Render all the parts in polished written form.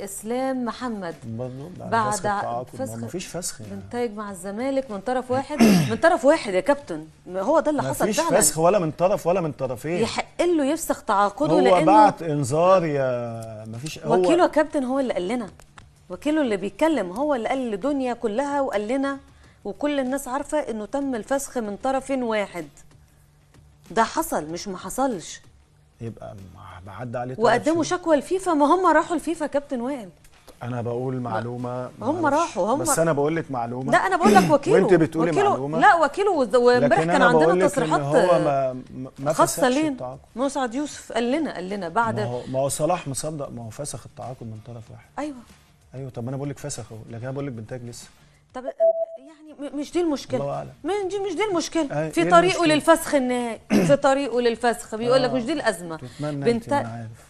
اسلام محمد برضه بعد فسخ التعاقد، فسخ ما فيش فسخ يعني. بنتائج مع الزمالك من طرف واحد من طرف واحد يا كابتن، هو ده اللي ما حصل فيش فعلا. فسخ ولا من طرف ولا من طرفين. يحق له يفسخ تعاقده هو لانه بعت انذار يا ما فيش. وكيله هو يا كابتن هو اللي قال لنا، وكيله اللي بيتكلم هو اللي قال للدنيا كلها وقال لنا، وكل الناس عارفه انه تم الفسخ من طرف واحد. ده حصل مش ما حصلش. يبقى بعدى عليه وقدموا شكوى الفيفا، ما هم راحوا الفيفا كابتن وائل. انا بقول معلومه، هم راحوا بس انا بقول لك معلومه. لا انا بقول لك وكيله وانت بتقولي وكيله معلومه. لا وكيله وامبارح كان عندنا تصريحات هو ما خاصه لين التعاقد. مسعد يوسف قال لنا بعد ما هو صلاح مصدق، ما هو فسخ التعاقد من طرف واحد. ايوه طب انا بقول لك فسخ اهو، لكن انا بقول لك بنتاج لسه. طب يعني مش دي المشكله، الله اعلم. مش دي المشكله. في إيه طريقه المشكلة؟ للفسخ النهائي في طريقه للفسخ بيقول لك مش دي الازمه. تتمنى انت ما عارف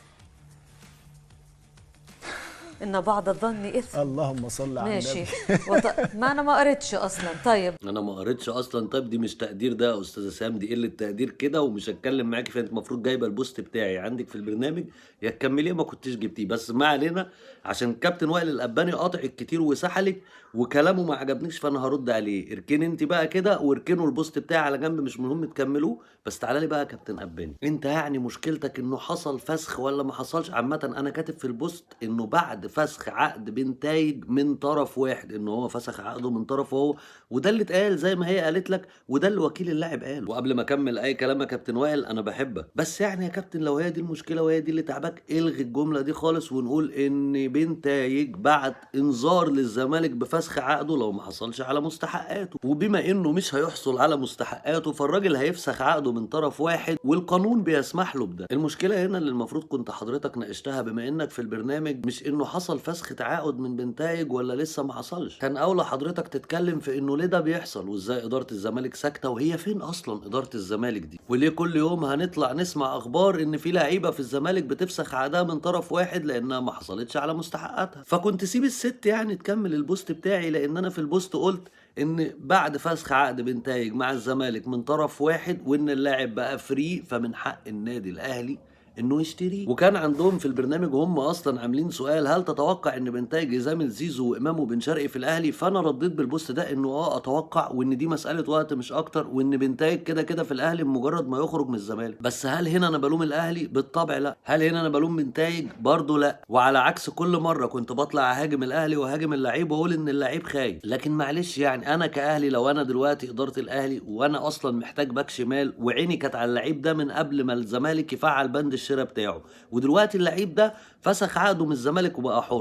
ان بعض الظن اثم. اللهم صل على النبي. ماشي. ما انا ما قريتش اصلا. طيب انا ما قريتش اصلا. طيب دي مش تقدير ده يا استاذه سام، دي قله تقدير كده، ومش هتكلم معاكي فيها. انت المفروض جايبه البوست بتاعي عندك في البرنامج، يا تكمليه ما كنتش جبتيه. بس ما علينا، عشان كابتن وائل الاباني قاطعك كتير وسحلك وكلامه ما عجبنيش، فانا هرد عليه. اركني انت بقى كده واركنوا البوست بتاعي على جنب، مش مهم تكملوه. بس تعالى لي بقى يا كابتن اباني، انت يعني مشكلتك انه حصل فسخ ولا ما حصلش؟ عامه انا كاتب في البوست انه بعد فسخ عقد بنتايج من طرف واحد، انه هو فسخ عقده من طرفه هو، وده اللي اتقال زي ما هي قالت لك، وده اللي وكيل اللاعب قال. وقبل ما اكمل اي كلام يا كابتن وائل، انا بحبك، بس يعني يا كابتن لو هي دي المشكله وهي دي اللي تعبك، الغي الجمله دي خالص، ونقول ان بنتايج بعت انذار للزمالك بفسخ عقده لو ما حصلش على مستحقاته. وبما انه مش هيحصل على مستحقاته، فالراجل هيفسخ عقده من طرف واحد، والقانون بيسمح له بده. المشكله هنا اللي المفروض كنت حضرتك ناقشتها بما انك في البرنامج، مش انه حصل فسخ تعاقد من بنتايج ولا لسه ما حصلش. كان اولى حضرتك تتكلم في انه ليه ده بيحصل، وازاي اداره الزمالك ساكته، وهي فين اصلا اداره الزمالك دي، وليه كل يوم هنطلع نسمع اخبار ان في لعيبه في الزمالك بتفسخ عقدها من طرف واحد لانها ما حصلتش على مستحقاتها. فكنت سيب الست يعني تكمل البوست بتاعي، لان انا في البوست قلت ان بعد فسخ عقد بنتايج مع الزمالك من طرف واحد، وان اللاعب بقى فري، فمن حق النادي الاهلي انه يشتريه. وكان عندهم في البرنامج هم اصلا عاملين سؤال، هل تتوقع ان بنتايج يزامل زيزو وامام وبن شرقي في الاهلي؟ فانا رديت بالبوست ده انه اتوقع، وان دي مساله وقت مش اكتر، وان بنتايج كده كده في الاهلي بمجرد ما يخرج من الزمالك. بس هل هنا انا بلوم الاهلي؟ بالطبع لا. هل هنا انا بلوم بنتايج؟ برضه لا. وعلى عكس كل مره كنت بطلع اهاجم الاهلي واهاجم اللعيب واقول ان اللعيب خايف، لكن معلش يعني انا كاهلي، لو انا دلوقتي اداره الاهلي وانا اصلا محتاج باك شمال، وعيني كانت على اللعيب ده من قبل ما الزمالك يفعل بند الشراء بتاعه، ودلوقتي اللعيب ده فسخ عقده من الزمالك وبقى حر،